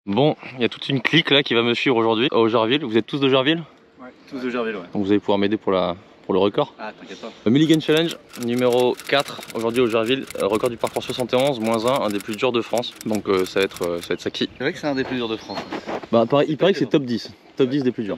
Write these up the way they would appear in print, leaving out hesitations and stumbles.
Bon, il y a toute une clique là qui va me suivre aujourd'hui à Augerville. Vous êtes tous d'Augerville? Ouais, tous d'Augerville, ouais. Donc vous allez pouvoir m'aider pour le record. Ah, t'inquiète pas. Le Mulligan Challenge numéro 4 aujourd'hui à Augerville. Record du parcours 71, -1, un des plus durs de France. Donc ça va être ça qui. C'est vrai que c'est un des plus durs de France. Bah, il paraît que c'est top 10. Top 10 des plus durs.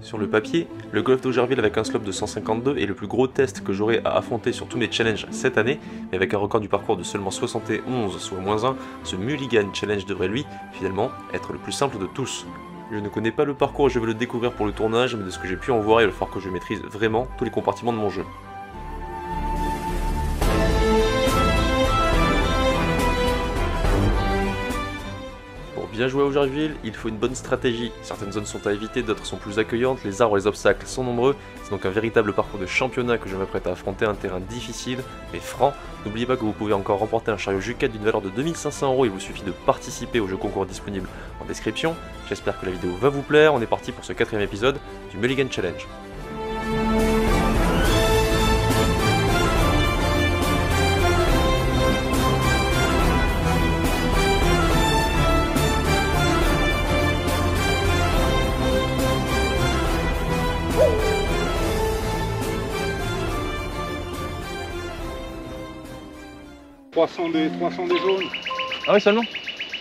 Sur le papier, le golf d'Augerville avec un slope de 152 est le plus gros test que j'aurai à affronter sur tous mes challenges cette année, mais avec un record du parcours de seulement 71, soit -1, ce Mulligan Challenge devrait lui, finalement, être le plus simple de tous. Je ne connais pas le parcours et je vais le découvrir pour le tournage, mais de ce que j'ai pu en voir, il va falloir que je maîtrise vraiment tous les compartiments de mon jeu. Bien jouer à Augerville, il faut une bonne stratégie. Certaines zones sont à éviter, d'autres sont plus accueillantes, les arbres et les obstacles sont nombreux. C'est donc un véritable parcours de championnat que je m'apprête à affronter, un terrain difficile mais franc. N'oubliez pas que vous pouvez encore remporter un chariot Jucat d'une valeur de 2500 €. Il vous suffit de participer au jeu concours disponible en description. J'espère que la vidéo va vous plaire. On est parti pour ce 4e épisode du Mulligan Challenge. des jaunes. Ah oui, seulement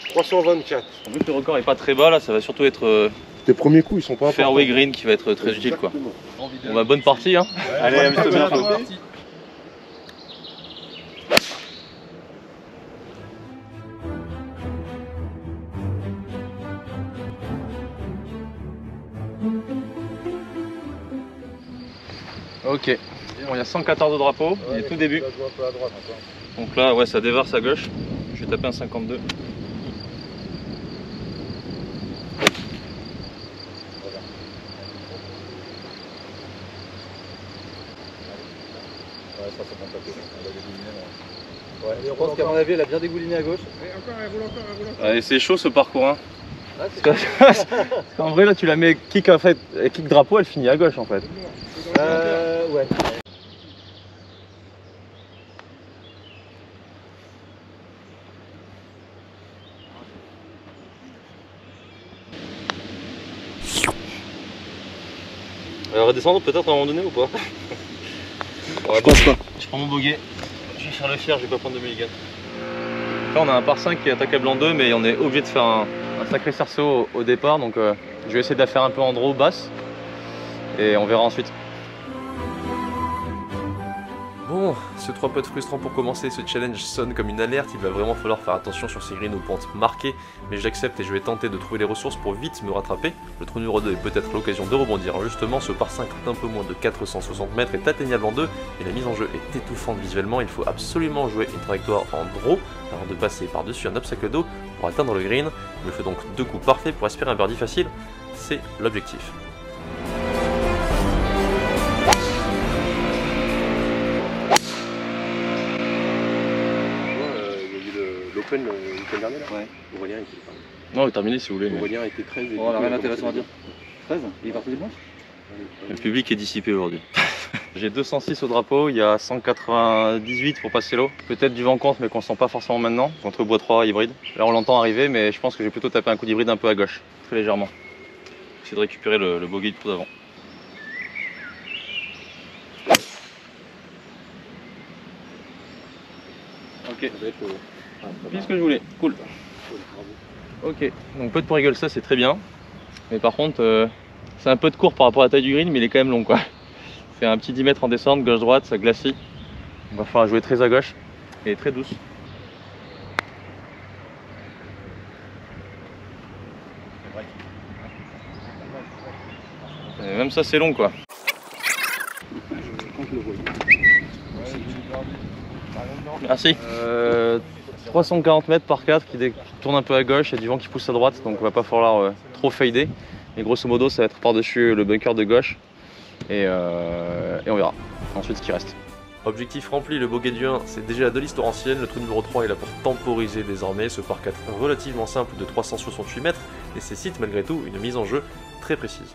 324. Vu que le record est pas très bas là, ça va surtout être Tes premiers coups, ils sont pas importants. fairway green qui va être très utile quoi. Bon bah bonne partie hein. Allez, amuse-toi bien. Ok, bon il y a 114 drapeaux, il est tout début. Donc là ouais ça déverse à gauche. Je vais taper un 52. Je pense qu'à mon avis, elle a bien dégouliné à gauche. Allez, c'est chaud ce parcours hein. Parce qu'en vrai là tu la mets kick en fait, kick drapeau, elle finit à gauche en fait. Ouais. Elle va redescendre peut-être à un moment donné ou pas? Je pense pas. Je prends mon bogey, je vais faire le fier, je vais pas prendre de mulligan. Là on a un par 5 qui est attaquable en 2 mais on est obligé de faire un sacré cerceau au départ donc je vais essayer de la faire un peu en draw basse et on verra ensuite. Bon, ce 3 putts frustrant pour commencer, ce challenge sonne comme une alerte, il va vraiment falloir faire attention sur ces greens aux pentes marquées, mais j'accepte et je vais tenter de trouver les ressources pour vite me rattraper. Le trou numéro 2 est peut-être l'occasion de rebondir, justement ce par 5 d'un peu moins de 460 mètres est atteignable en 2, et la mise en jeu est étouffante visuellement, il faut absolument jouer une trajectoire en draw avant de passer par-dessus un obstacle d'eau pour atteindre le green. Il me faut donc 2 coups parfaits pour espérer un birdie facile, c'est l'objectif. L'Open le week-end dernier là. Ouais. Aurélien était Non, terminé si vous voulez. Mais... Aurélien était 13 et Bon, on a rien d'intéressant à dire. 13 il est parti dimanche. le public est dissipé aujourd'hui. J'ai 206 au drapeau, il y a 198 pour passer l'eau. Peut-être du vent contre mais qu'on sent pas forcément maintenant, contre bois 3 hybride. Là on l'entend arriver mais je pense que je vais plutôt taper un coup d'hybride un peu à gauche, très légèrement. Essayer de récupérer le bogey de tout d'avant. Ok, pile ce que je voulais, cool. Ok, donc putt pour eagle ça c'est très bien. Mais par contre, c'est un peu de court par rapport à la taille du green mais il est quand même long quoi. C'est un petit 10 mètres en descente, gauche-droite, ça glacie. Il va falloir jouer très à gauche et très douce. Et même ça c'est long quoi. Merci. 340 mètres par 4 qui tourne un peu à gauche, il y a du vent qui pousse à droite donc il va pas falloir trop fader. Et grosso modo ça va être par-dessus le bunker de gauche et on verra ensuite ce qui reste. Objectif rempli, le bogey du 1, c'est déjà de l'histoire ancienne, le trou numéro 3 est là pour temporiser désormais, ce par 4 relativement simple de 368 mètres nécessite malgré tout une mise en jeu très précise.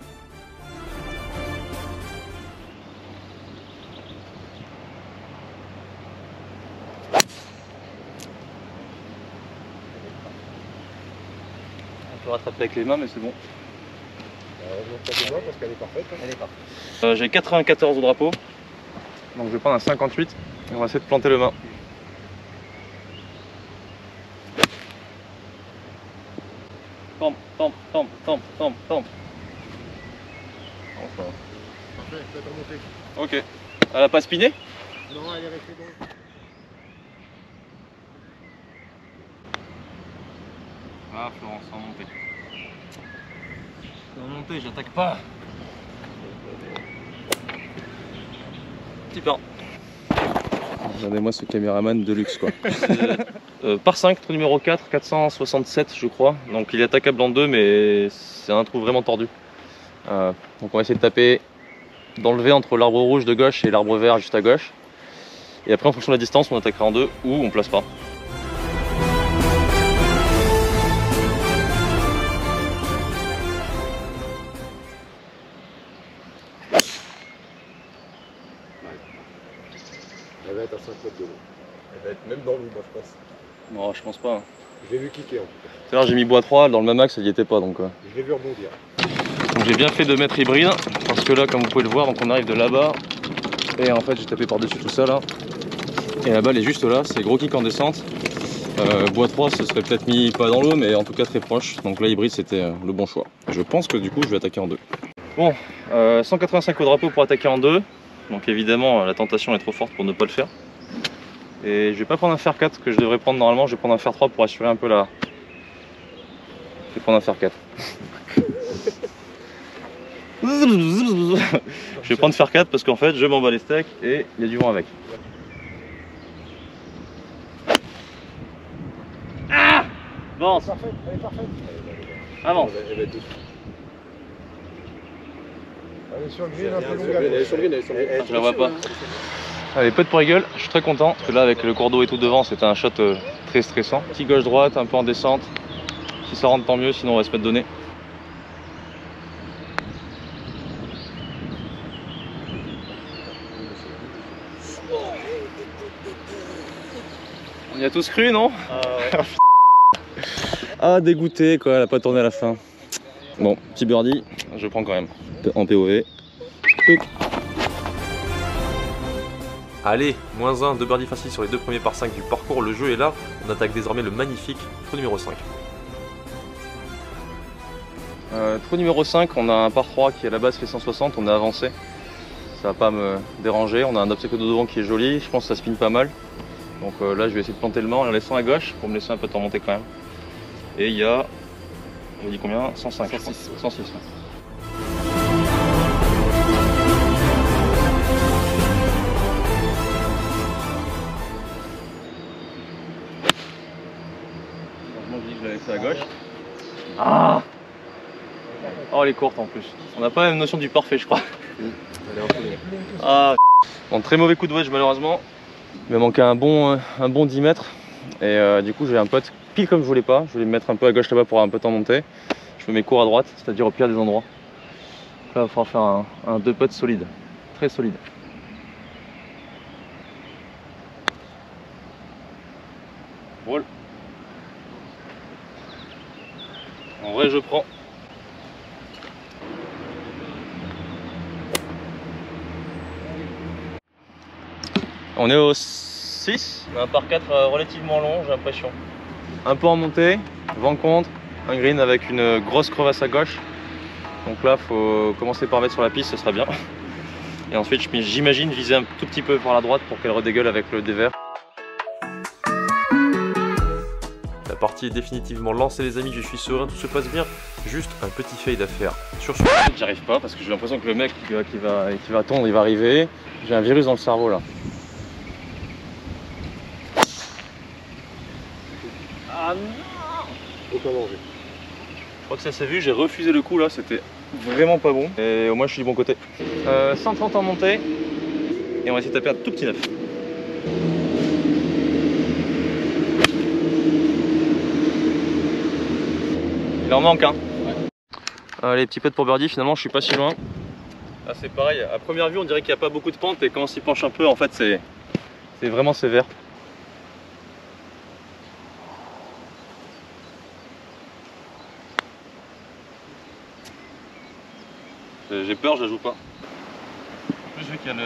peux rattraper avec les mains, mais c'est bon. Parce qu'elle est parfaite. Elle est parfaite. J'ai 94 au drapeau, donc je vais prendre un 58 et on va essayer de planter le mât. Tombe. Enfin. Parfait, faites remonter. Ok. Elle a pas spiné? Non, elle est restée bon. Ah Florence, sans monter. Sans monter, j'attaque pas. Petit pain. Regardez-moi ce caméraman de luxe quoi. Par 5, trou numéro 4, 467 je crois. Donc il est attaquable en deux mais c'est un trou vraiment tordu. Donc on va essayer de taper, d'enlever entre l'arbre rouge de gauche et l'arbre vert juste à gauche. Et après en fonction de la distance on attaquera en deux ou on place pas. Elle va être à 5 mètres de haut. Elle va être même dans l'eau, moi je pense. Non je pense pas. Je l'ai vu kicker en tout cas. Tout à l'heure j'ai mis bois 3, dans le même axe elle y était pas donc. Je l'ai vu rebondir. Donc j'ai bien fait de mettre hybride parce que là comme vous pouvez le voir donc on arrive de là-bas et en fait j'ai tapé par dessus tout ça là et la balle est juste là, c'est gros kick en descente. Bois 3 ce serait peut-être mis pas dans l'eau mais en tout cas très proche, donc là hybride c'était le bon choix. Je pense que du coup je vais attaquer en deux. Bon, 185 au drapeau pour attaquer en deux, donc évidemment la tentation est trop forte pour ne pas le faire. Et je vais pas prendre un fer 4 que je devrais prendre normalement, je vais prendre un fer 3 pour assurer un peu la... Je vais prendre un fer 4. Je vais prendre fer 4 parce qu'en fait je m'en bats les steaks et il y a du vent avec. Ah bon, Elle est parfaite. avance. Elle va être dessus. Elle est sur le green un peu longue. Elle est sur le green, elle est sur le green. Je la vois pas. Allez, peu de pour gueule, je suis très content parce que là avec le cours d'eau et tout devant c'était un shot très stressant. Petit gauche-droite, un peu en descente. Si ça rentre tant mieux, sinon on va se mettre donné. On y a tous cru, non? Ah dégoûté quoi, elle a pas tourné à la fin. Bon, petit birdie, je prends quand même. En POV. Allez, -1, 2 birdies faciles sur les deux premiers par 5 du parcours, le jeu est là, on attaque désormais le magnifique trou numéro 5. Trou numéro 5, on a un par 3 qui à la base fait 160, on a avancé. Ça va pas me déranger, on a un obstacle de devant qui est joli, je pense que ça spin pas mal. Donc là je vais essayer de planter le mât en la laissant à gauche pour me laisser un peu de temps monter quand même. Et il y a, on dit combien? 105 106. 106 ouais. Franchement je dis que je vais laisser à gauche. Ah! Oh elle est courte en plus. On n'a pas la même notion du parfait je crois. Elle est un peu longue. Ah. Bon, très mauvais coup de wedge malheureusement. Il me manquait un bon 10 mètres. Et du coup j'ai un putt pile comme je voulais pas. Je voulais me mettre un peu à gauche là-bas pour avoir un peu de temps monter. Je me mets court à droite, c'est-à-dire au pire des endroits. Là il va falloir faire un 2 putts solide. Très solide. Roll. En vrai je prends. On est au 6, on a un par 4 relativement long j'ai l'impression. Un peu en montée, vent contre, un green avec une grosse crevasse à gauche. Donc là faut commencer par mettre sur la piste, ce sera bien. Et ensuite j'imagine viser un tout petit peu par la droite pour qu'elle redégueule avec le dévers. La partie est définitivement lancée les amis, je suis serein, tout se passe bien. Juste un petit fade à faire sur ce... J'arrive pas parce que j'ai l'impression que le mec qui va tondre il va arriver. J'ai un virus dans le cerveau là. Ah non! Aucun danger. Je crois que ça s'est vu, j'ai refusé le coup là, c'était vraiment pas bon. Et au moins je suis du bon côté. 130 en montée. Et on va essayer de taper un tout petit 9. Il en manque un. Allez, petit peu pour birdie, finalement je suis pas si loin. Là c'est pareil, à première vue on dirait qu'il n'y a pas beaucoup de pente et quand on s'y penche un peu en fait c'est vraiment sévère. j'ai peur, je la joue pas. En plus, vu qu'il y a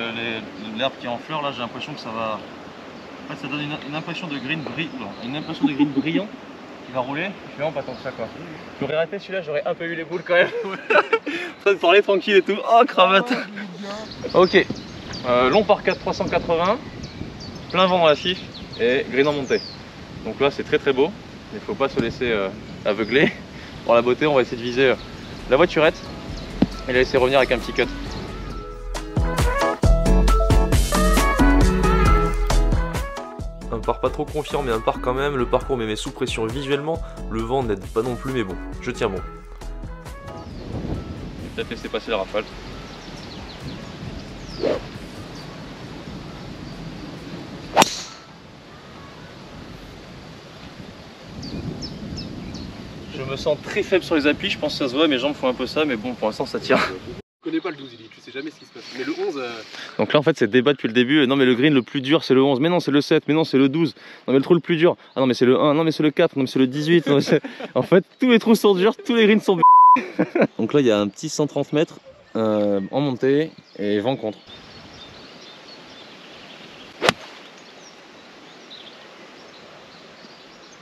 l'herbe qui est en fleurs, là j'ai l'impression que ça va. En fait, ça donne une impression de green brillant qui va rouler. Je suis vraiment pas tant que ça quoi. J'aurais raté celui-là, j'aurais un peu eu les boules quand même. En train de parler tranquille et tout. Oh cravate. Ok. Long par 4 380. Plein vent dans la fif et green en montée. Donc là c'est très très beau. Mais il faut pas se laisser aveugler. Pour la beauté, on va essayer de viser la voiturette et la laisser revenir avec un petit cut. Un par pas trop confiant mais un par quand même, le parcours me met sous pression visuellement, le vent n'aide pas non plus mais bon, je tiens bon. Je vais peut-être laisser passer la rafale. Je me sens très faible sur les appuis, je pense que ça se voit, mes jambes font un peu ça, mais bon pour l'instant ça tient. Je connais pas le 12, tu sais jamais ce qui se passe. Mais le 11. Donc là en fait c'est débat depuis le début. Non mais le green le plus dur c'est le 11, mais non c'est le 7, mais non c'est le 12. Non mais le trou le plus dur, ah non mais c'est le 1, non mais c'est le 4, non mais c'est le 18. Non, en fait tous les trous sont durs, tous les greens sont Donc là il y a un petit 130 mètres en montée et vent contre.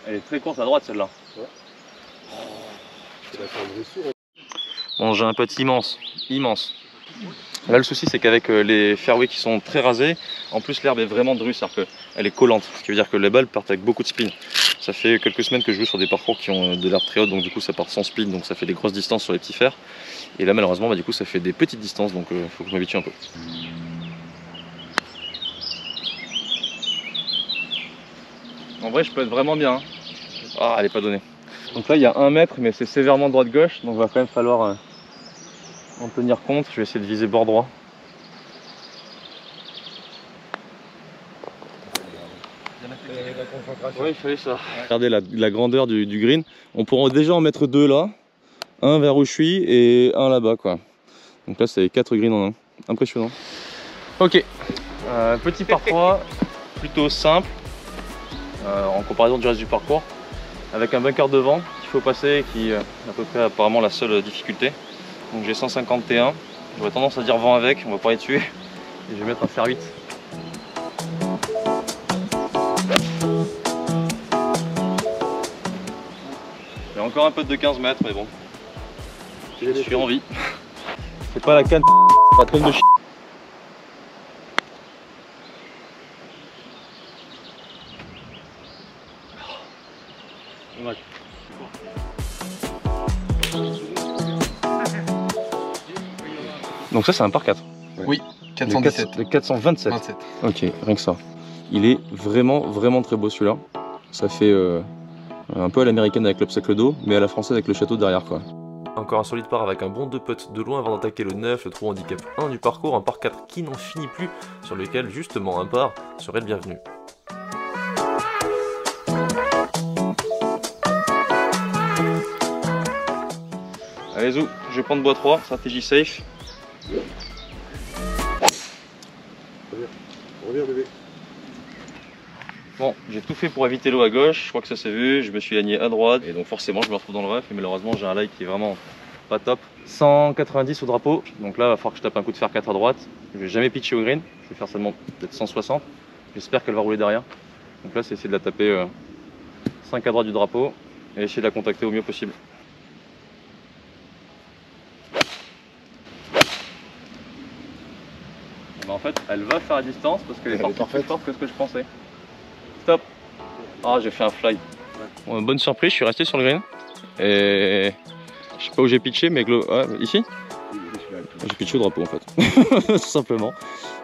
Elle est très courte à droite celle-là. Ouais. Bon j'ai un putt immense. Là le souci c'est qu'avec les fairways qui sont très rasés, en plus l'herbe est vraiment drue, c'est-à-dire qu'elle est collante, ce qui veut dire que les balles partent avec beaucoup de spin. Ça fait quelques semaines que je joue sur des parcours qui ont de l'herbe très haute, donc du coup ça part sans spin, donc ça fait des grosses distances sur les petits fers. Et là malheureusement du coup ça fait des petites distances, donc il faut que je m'habitue un peu. En vrai je peux être vraiment bien. Ah elle est pas donnée. Donc là il y a 1 mètre mais c'est sévèrement droite-gauche, donc il va quand même falloir en tenir compte. Je vais essayer de viser bord droit. Oui, il fallait ça. Regardez la grandeur du green. On pourra déjà en mettre 2 là. Un vers où je suis et un là-bas quoi. Donc là c'est 4 greens en un. Impressionnant. Ok. Petit par 3, plutôt simple en comparaison du reste du parcours. Avec un bunker devant qu'il faut passer, qui est à peu près apparemment la seule difficulté. Donc j'ai 151, j'aurais tendance à dire vent avec, on va pas y tuer. Et je vais mettre un fer 8. J'ai encore un putt de 15 mètres mais bon, je suis en vie. C'est pas la canne, pas trop de Ouais. Donc ça c'est un par 4. Oui, 417. Le 427. 27. Ok, rien que ça. Il est vraiment très beau celui-là. Ça fait un peu à l'américaine avec l'obstacle d'eau, mais à la française avec le château derrière quoi. Encore un solide par avec un bon 2 putts de loin avant d'attaquer le 9, le trou handicap 1 du parcours, un par 4 qui n'en finit plus, sur lequel justement un par serait le bienvenu. Allez zou, je vais prendre bois 3, stratégie safe. Reviens bébé. Bon, j'ai tout fait pour éviter l'eau à gauche, je crois que ça s'est vu, je me suis gagné à droite et donc forcément je me retrouve dans le rough et malheureusement j'ai un lie qui est vraiment pas top. 190 au drapeau, donc là il va falloir que je tape un coup de fer 4 à droite. Je vais jamais pitcher au green, je vais faire seulement peut-être 160. J'espère qu'elle va rouler derrière. Donc là c'est essayer de la taper 5 à droite du drapeau et essayer de la contacter au mieux possible. Bah en fait elle va faire la distance parce qu'elle est partie plus forte que ce que je pensais. Stop. Ah j'ai fait un fly. Bon, bonne surprise, je suis resté sur le green et je sais pas où j'ai pitché mais ici j'ai pitché au drapeau en fait. Tout simplement.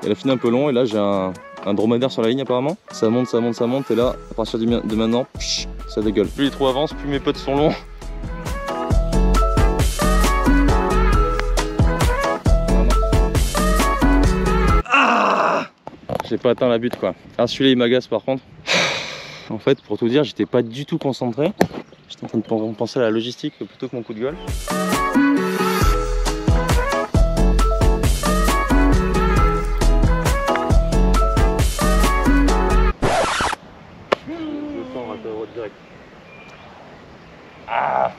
Elle a fini un peu long et là j'ai un dromadaire sur la ligne apparemment. Ça monte et là à partir de maintenant ça dégueule. Plus les trous avancent, plus mes potes sont longs. J'ai pas atteint la butte quoi. Ah celui-là il m'agace par contre. En fait pour tout dire j'étais pas du tout concentré. J'étais en train de penser à la logistique plutôt que mon coup de gueule. Je sens raté à droite direct. Ah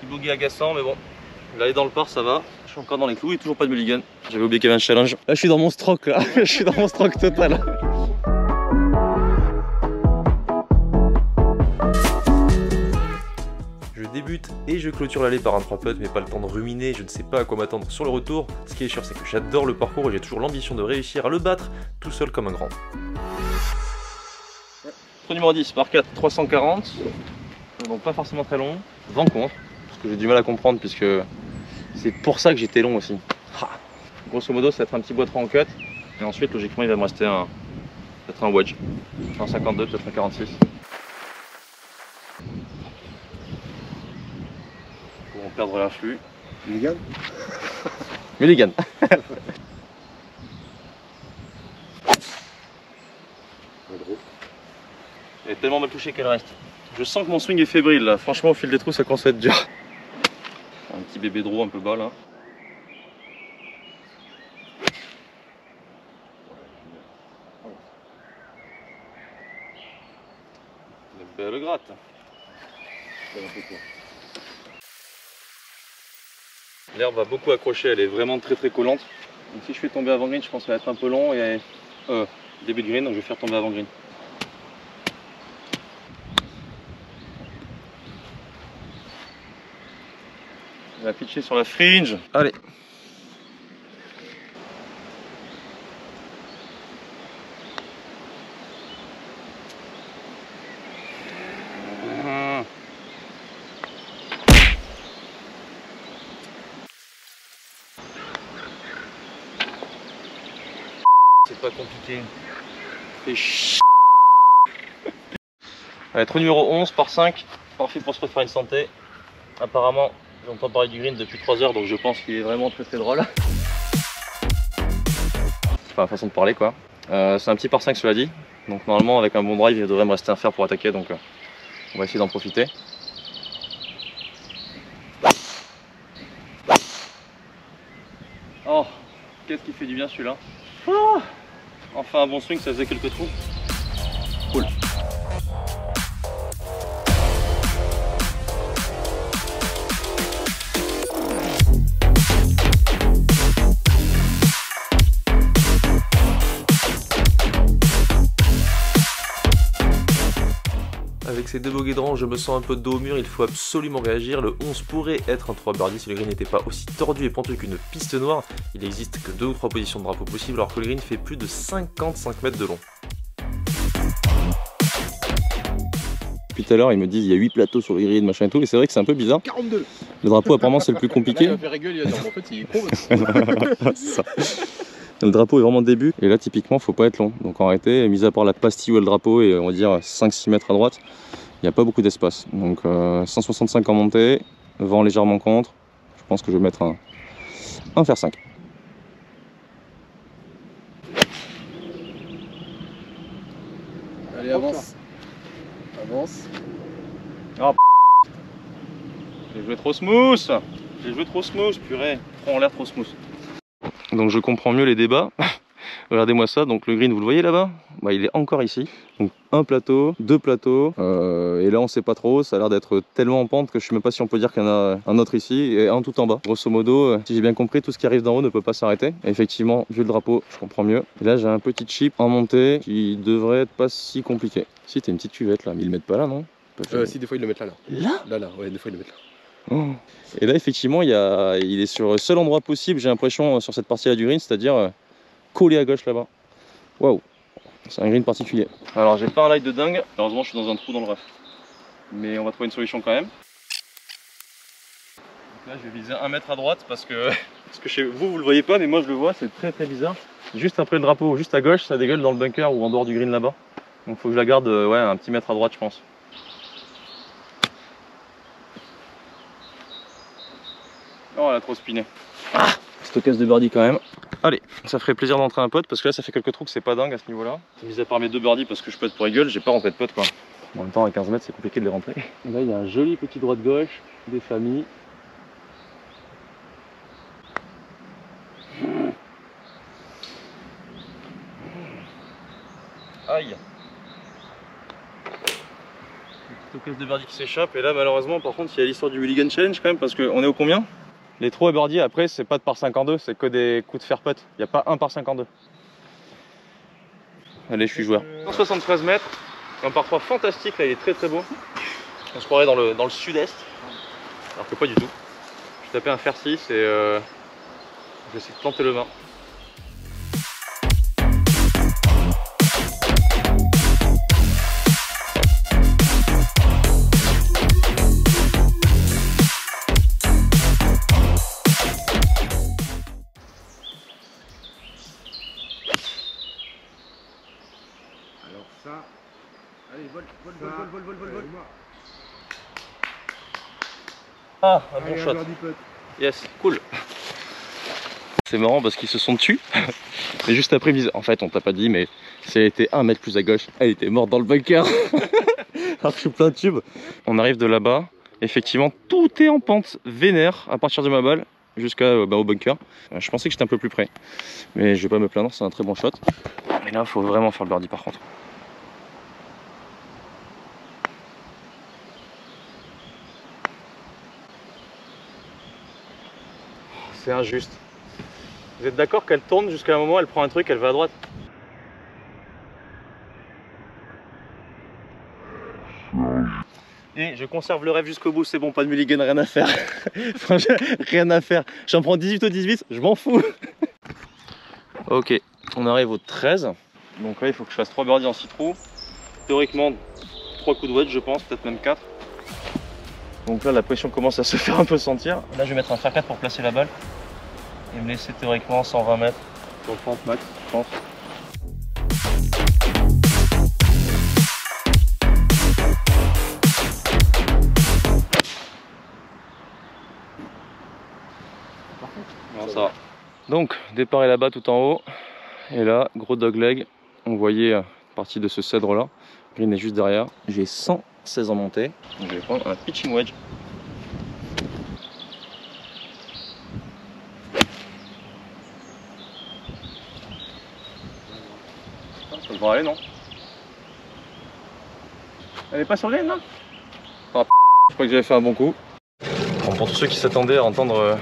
petit bogey agaçant mais bon. Là aller dans le par ça va. Je suis encore dans les clous et toujours pas de mulligan. J'avais oublié qu'il y avait un challenge. Là, je suis dans mon stroke là. Je suis dans mon stroke total. Je débute et je clôture l'allée par un 3 putt, mais pas le temps de ruminer, je ne sais pas à quoi m'attendre sur le retour. Ce qui est sûr, c'est que j'adore le parcours et j'ai toujours l'ambition de réussir à le battre tout seul comme un grand. Trou numéro 10, par 4, 340. Donc pas forcément très long. Vent contre, parce que j'ai du mal à comprendre puisque c'est pour ça que j'étais long aussi. Grosso modo, ça va être un petit bois 3 en cut. Et ensuite, logiquement, il va me rester peut-être un wedge. Un 52, peut-être un 46. Pour en perdre l'influx. Mulligan. Mulligan. Elle est tellement mal touchée qu'elle reste. Je sens que mon swing est fébrile là. Franchement, au fil des trous, ça commence à être dur. Un petit bébé draw un peu bas là. Une belle gratte. L'herbe va beaucoup accrocher, elle est vraiment très collante. Donc si je fais tomber avant green, je pense que ça va être un peu long et début de green, donc je vais faire tomber avant green. On va pitcher sur la fringe. Allez. C'est pas compliqué. Fais chier. Allez, trou numéro 11 par 5. Parfait pour se refaire une santé. Apparemment, j'entends parler du green depuis 3 heures, donc je pense qu'il est vraiment très drôle. Enfin, façon de parler quoi. C'est un petit par 5 cela dit. Donc normalement avec un bon drive il devrait me rester un fer pour attaquer, donc on va essayer d'en profiter. Oh, qu'est-ce qui fait du bien celui-là. Oh, enfin un bon swing, ça faisait quelques trous. Cool. Avec ces deux bogeys de rang, je me sens un peu dos au mur, il faut absolument réagir. Le 11 pourrait être un 3 birdie si le green n'était pas aussi tordu et penteux qu'une piste noire. Il n'existe que 2 ou 3 positions de drapeau possibles alors que le green fait plus de 55 mètres de long. Depuis tout à l'heure ils me disent il y a 8 plateaux sur le green machin et tout, et c'est vrai que c'est un peu bizarre. 42. Le drapeau apparemment c'est le plus compliqué. Là, il va faire rigole, il va dire en fait il est con. C'est ça. Le drapeau est vraiment début et là typiquement faut pas être long, donc en réalité mis à part la pastille où est le drapeau et on va dire 5-6 mètres à droite, il n'y a pas beaucoup d'espace. Donc 165 en montée, vent légèrement contre, je pense que je vais mettre un fer 5. Allez avance. Avance. Oh, j'ai joué trop smooth. J'ai joué trop smooth, purée. Trop en l'air, trop smooth. Donc je comprends mieux les débats. Regardez-moi ça, donc le green vous le voyez là-bas, bah, il est encore ici. Donc un plateau, 2 plateaux, et là on sait pas trop, ça a l'air d'être tellement en pente que je sais même pas si on peut dire qu'il y en a un autre ici et un tout en bas. Grosso modo, si j'ai bien compris, tout ce qui arrive d'en haut ne peut pas s'arrêter. Effectivement, vu le drapeau, je comprends mieux. Et là j'ai un petit chip en montée qui devrait être pas si compliqué. Si t'as une petite cuvette là, mais ils le mettent pas là non? Si des fois ils le mettent là. Là, ouais, des fois ils le mettent là. Oh. Et là effectivement il est sur le seul endroit possible, j'ai l'impression, sur cette partie là du green, c'est-à-dire collé à gauche là-bas. Waouh, c'est un green particulier. Alors j'ai pas un light de dingue, heureusement je suis dans un trou dans le rough. Mais on va trouver une solution quand même. Donc là je vais viser 1 mètre à droite parce que chez vous le voyez pas mais moi je le vois, c'est très bizarre. Juste après le drapeau, juste à gauche, ça dégueule dans le bunker ou en dehors du green là-bas. Donc faut que je la garde ouais, un petit mètre à droite je pense. Oh, elle a trop spiné. Ah, petite casse de birdie quand même. Allez, ça ferait plaisir d'entrer un putt parce que là ça fait quelques trous que c'est pas dingue à ce niveau là. Mis à part mes 2 birdies parce que je putt pour rigole, j'ai pas rentré de putt quoi. En même temps à 15 mètres c'est compliqué de les rentrer. Et là il y a un joli petit droit de gauche, des familles. Aïe. Petite casse de birdie qui s'échappe et là malheureusement par contre il y a l'histoire du mulligan challenge quand même parce qu'on est au combien? Les trous à birdie, après, c'est pas de par 52, c'est que des coups de fair putt. Il n'y a pas un par 52. Allez, je suis joueur. 173 mètres, un par 3 fantastique, là, il est très très beau. On se croirait dans le sud-est, alors que pas du tout. Je tapais un fer 6 et je vais essayer de planter le 20. Ah, un bon shot. Yes, cool. C'est marrant parce qu'ils se sont dessus. Mais juste après, en fait, on t'a pas dit, mais si elle était 1 mètre plus à gauche, elle était morte dans le bunker. Alors que je suis plein de tubes. On arrive de là-bas. Effectivement, tout est en pente vénère à partir de ma balle jusqu'au bunker. Je pensais que j'étais un peu plus près. Mais je vais pas me plaindre, c'est un très bon shot. Mais là, il faut vraiment faire le birdie par contre. C'est injuste. Vous êtes d'accord qu'elle tourne jusqu'à un moment, elle prend un truc, elle va à droite? Et je conserve le rêve jusqu'au bout, c'est bon, pas de mulligan, rien à faire. Rien à faire. J'en prends 18 au 18, je m'en fous. Ok, on arrive au 13. Donc là, il faut que je fasse 3 birdies en 6 trous. Théoriquement, 3 coups de wedge, je pense, peut-être même 4. Donc là, la pression commence à se faire un peu sentir. Là, je vais mettre un fer 4 pour placer la balle. Et me laisser théoriquement 120 mètres. 130 max, je pense. Non, ça va. Donc, départ est là-bas tout en haut. Et là, gros dogleg. On voyait partie de ce cèdre là. Green est juste derrière. J'ai 116 en montée. Donc, je vais prendre un pitching wedge. Ça devrait aller, non? Elle est pas sur green là? Oh, je crois que j'avais fait un bon coup. Bon, pour tous ceux qui s'attendaient à entendre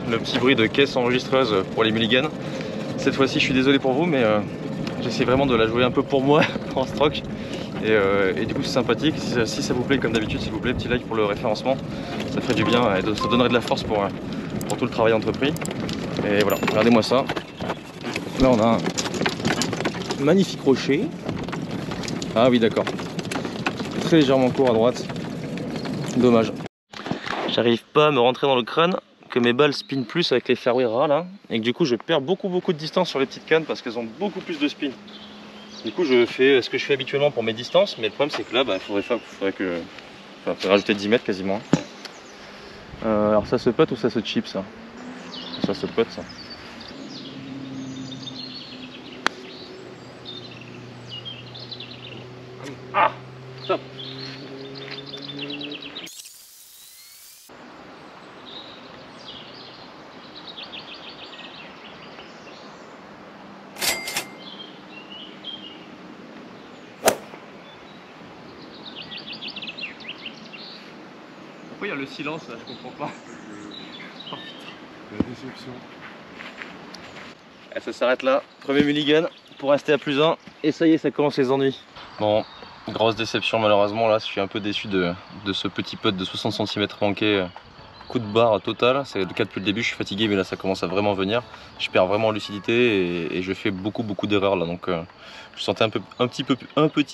le petit bruit de caisse enregistreuse pour les mulligans, cette fois-ci je suis désolé pour vous, mais j'essaie vraiment de la jouer un peu pour moi en stroke. Et du coup c'est sympathique. Si ça vous plaît, comme d'habitude, s'il vous plaît, petit like pour le référencement, ça ferait du bien et ça donnerait de la force pour tout le travail entrepris. Et voilà, regardez-moi ça. Là on a un magnifique rocher. Ah oui, d'accord. Très légèrement court à droite. Dommage. J'arrive pas à me rentrer dans le crâne que mes balles spinent plus avec les fairways ras là. Et que du coup je perds beaucoup de distance sur les petites cannes parce qu'elles ont beaucoup plus de spin. Du coup je fais ce que je fais habituellement pour mes distances. Mais le problème c'est que là, il faudrait rajouter 10 mètres quasiment. Alors ça se putt ou ça se chip ça? Ça se putt ça. Ah, stop. Pourquoi il y a le silence là? Je comprends pas. Oh, la déception. Et ça s'arrête là. Premier mulligan pour rester à +1. Et ça y est, ça commence les ennuis. Bon, grosse déception malheureusement. Là, je suis un peu déçu de ce petit putt de 60 cm manqué. Coup de barre total. C'est le cas depuis le début. Je suis fatigué, mais là, ça commence à vraiment venir. Je perds vraiment en lucidité et je fais beaucoup d'erreurs là. Donc, je sentais un petit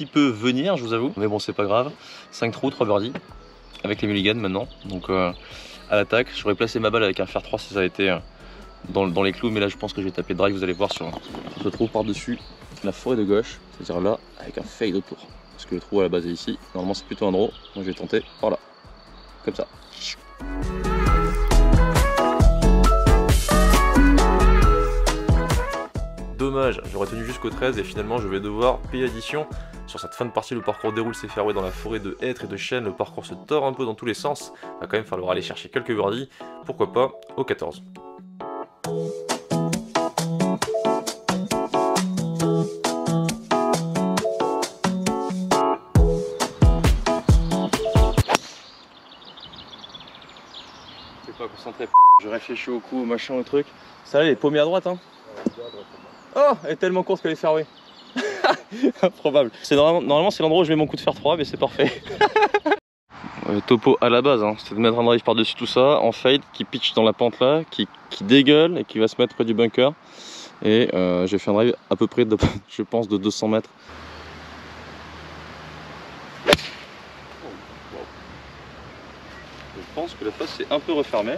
peu venir, je vous avoue. Mais bon, c'est pas grave. 5 trous, 3 birdies. Avec les mulligans maintenant. Donc, à l'attaque. J'aurais placé ma balle avec un fer 3 si ça avait été dans les clous. Mais là, je pense que je vais taper drive. Vous allez voir sur ce trou par-dessus la forêt de gauche. C'est-à-dire là, avec un fade autour. Parce que le trou à la base est ici. Normalement, c'est plutôt un draw. Donc, je vais tenter par là. Comme ça. Dommage, j'aurais tenu jusqu'au 13 et finalement je vais devoir payer addition. Sur cette fin de partie, le parcours déroule ses fairways dans la forêt de hêtres et de chênes, le parcours se tord un peu dans tous les sens. Va quand même falloir aller chercher quelques birdies, pourquoi pas au 14. C'est pas concentré. Je réfléchis au coup, au machin, au truc. Ça là, elle est paumée à droite, hein. Oh, elle est tellement courte qu'elle est fermée. Improbable. Normalement, c'est l'endroit où je mets mon coup de fer 3, mais c'est parfait. Topo à la base, hein, c'était de mettre un drive par-dessus tout ça, en fade, qui pitch dans la pente là, qui dégueule et qui va se mettre près du bunker. Et j'ai fait un drive à peu près, je pense, de 200 mètres. Je pense que la face est un peu refermée.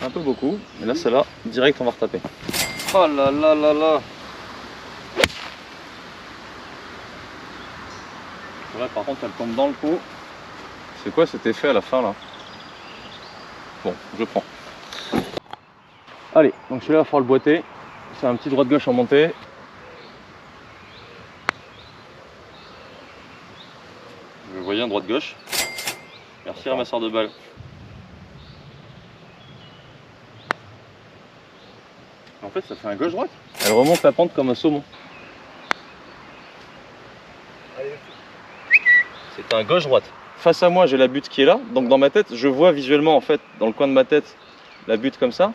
Un peu beaucoup. Mais là, celle-là, direct, on va retaper. Oh là là là là. Ouais, par contre, elle tombe dans le pot. C'est quoi cet effet à la fin là? Bon, je prends. Allez, donc celui-là, il va falloir le boiter. C'est un petit droite-gauche en montée. Je voyais un droite-gauche. Merci ramasseur de balles. En fait, ça fait un gauche-droite. Elle remonte la pente comme un saumon. C'est un gauche-droite. Face à moi, j'ai la butte qui est là. Donc dans ma tête, je vois visuellement, en fait, dans le coin de ma tête, la butte comme ça,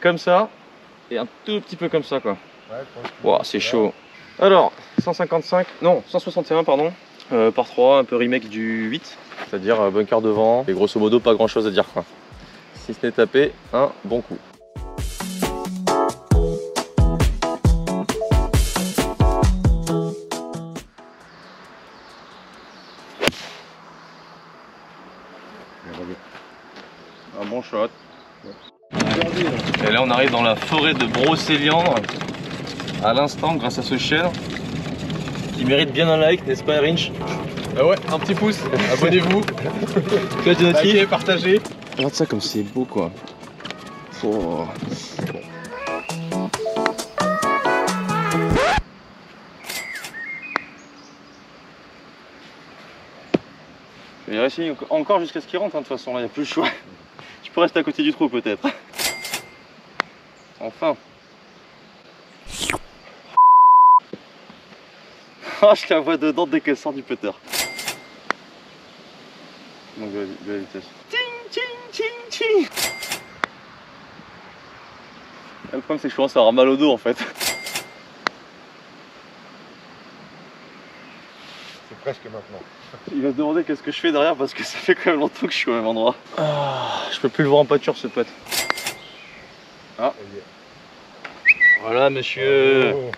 et un tout petit peu comme ça, quoi. Wow, c'est chaud. Alors, 155, non, 161, pardon, par 3, un peu remake du 8, c'est-à-dire bunker devant, et grosso modo, pas grand-chose à dire, quoi. Si ce n'est tapé, un bon coup. Un bon shot. Et là on arrive dans la forêt de brocéliande à l'instant grâce à ce chêne qui mérite bien un like, n'est-ce pas Rinch? Ah ouais, un petit pouce, abonnez-vous, likez, partagez. Regarde ça comme c'est beau quoi. Oh. Je vais essayer encore jusqu'à ce qu'il rentre, hein, de toute façon là il n'y a plus le choix. Je peux rester à côté du trou peut-être. Enfin. Oh, je la vois dedans dès qu'elle sort du putter. Donc de la vitesse. Ting, ting, ting, ting. Le problème c'est que je commence à avoir mal au dos en fait. C'est presque maintenant. Il va se demander qu'est-ce que je fais derrière parce que ça fait quand même longtemps que je suis au même endroit. Ah, je peux plus le voir en pâture ce pote. Ah. Voilà monsieur. Oh.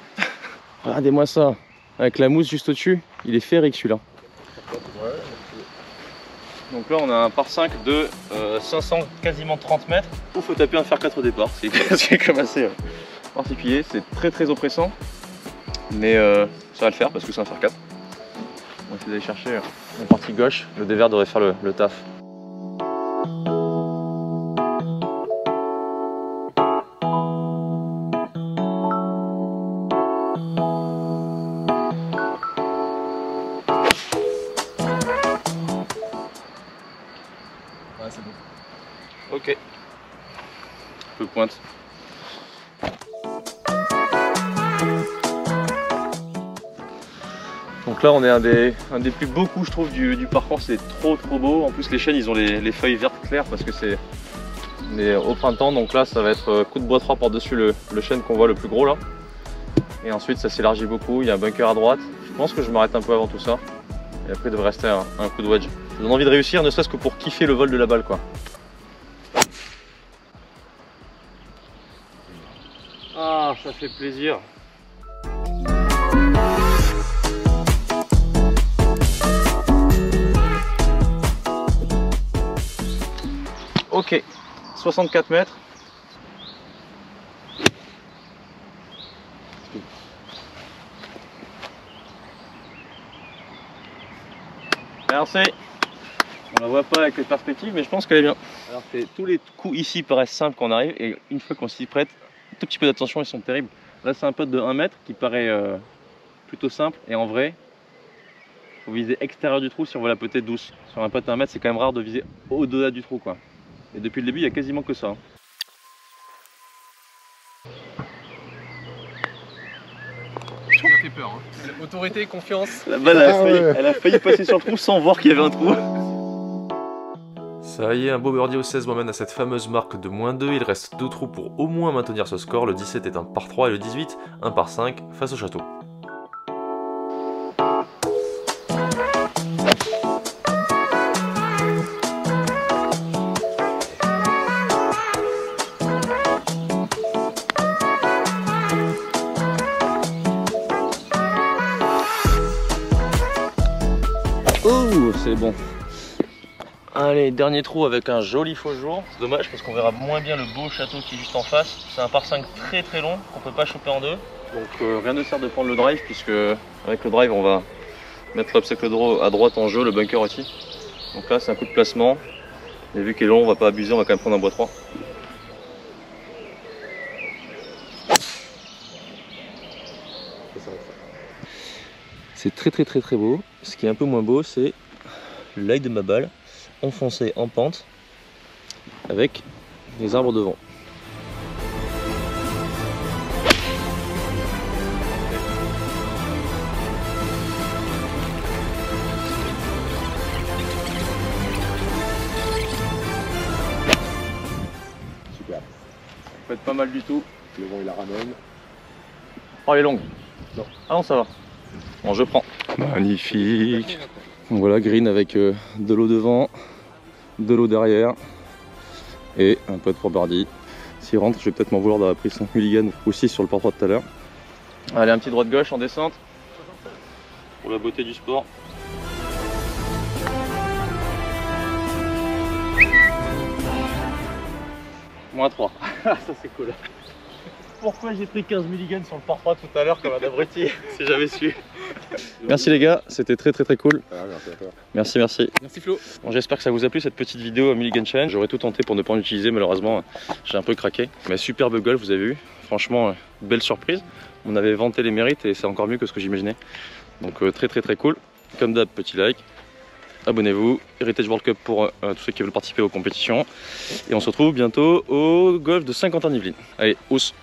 Regardez-moi ça. Avec la mousse juste au-dessus, il est féerique celui-là. Ouais, Donc là on a un par 5 de 500 quasiment 30 mètres. Il faut taper un fer 4 au départ, c'est quand même assez particulier. C'est très oppressant. Mais ça va le faire parce que c'est un fer 4. On va essayer d'aller chercher la partie gauche. Le dévers devrait faire le taf. ouais c'est bon. Ok. Peu pointe. Donc là on est un des plus beaux coups je trouve du parcours, c'est trop beau. En plus les chênes ils ont les feuilles vertes claires parce que c'est au printemps, donc là ça va être coup de bois 3 par-dessus le chêne qu'on voit le plus gros là. Et ensuite ça s'élargit beaucoup, il y a un bunker à droite. Je pense que je m'arrête un peu avant tout ça. Et après il devrait rester un coup de wedge. Ça donne envie de réussir, ne serait-ce que pour kiffer le vol de la balle quoi. Ah, ça fait plaisir. Ok, 64 mètres. Merci. On la voit pas avec les perspectives, mais je pense qu'elle est bien. Alors tous les coups ici paraissent simples quand on arrive, et une fois qu'on s'y prête, un tout petit peu d'attention, ils sont terribles. Là c'est un putt de 1 mètre qui paraît plutôt simple, et en vrai, il faut viser extérieur du trou si on veut la putter douce. Sur un putt de 1 mètre, c'est quand même rare de viser au-delà du trou quoi. Et depuis le début, il n'y a quasiment que ça. Ça fait peur. Hein. Autorité, confiance. La balle elle a failli passer sur le trou sans voir qu'il y avait un trou. Ça y est, un beau birdie au 16 m'emmène à cette fameuse marque de -2. Il reste 2 trous pour au moins maintenir ce score. Le 17 est un par 3 et le 18 un par 5 face au château. Oh, c'est bon. Allez, dernier trou avec un joli faux jour. C'est dommage parce qu'on verra moins bien le beau château qui est juste en face. C'est un par 5 très très long qu'on peut pas choper en deux. Donc rien ne sert de prendre le drive puisque avec le drive on va mettre l'obstacle à droite en jeu, le bunker aussi. Donc là c'est un coup de placement. Et vu qu'il est long, on va pas abuser, on va quand même prendre un bois 3. C'est très très très très beau. Ce qui est un peu moins beau, c'est l'œil de ma balle enfoncé en pente avec les arbres devant. Super. Ça peut être pas mal du tout. Le vent il la ramène. Oh, elle est longue. Non. Ah non, ça va. Bon, je prends. Magnifique. Donc voilà, green avec de l'eau devant, de l'eau derrière et un peu de pour birdie. S'il rentre, je vais peut-être m'en vouloir d'avoir pris 5 mulligans ou 6 sur le par 3 de tout à l'heure. Allez, un petit droite-gauche en descente pour la beauté du sport. Moins 3. Ça c'est cool. Pourquoi j'ai pris 15 mulligans sur le par 3 tout à l'heure comme un abruti si j'avais su. Merci les gars, c'était très cool. Ah, merci à toi. Merci. Merci Flo. Bon, j'espère que ça vous a plu cette petite vidéo Mulligan Challenge. J'aurais tout tenté pour ne pas en utiliser, malheureusement j'ai un peu craqué. Mais superbe golf, vous avez vu, franchement belle surprise. On avait vanté les mérites et c'est encore mieux que ce que j'imaginais. Donc très cool. Comme d'hab, petit like, abonnez-vous, Heritage World Cup pour tous ceux qui veulent participer aux compétitions. Et on se retrouve bientôt au golf de Saint-Quentin-Yvelines. Allez, housse.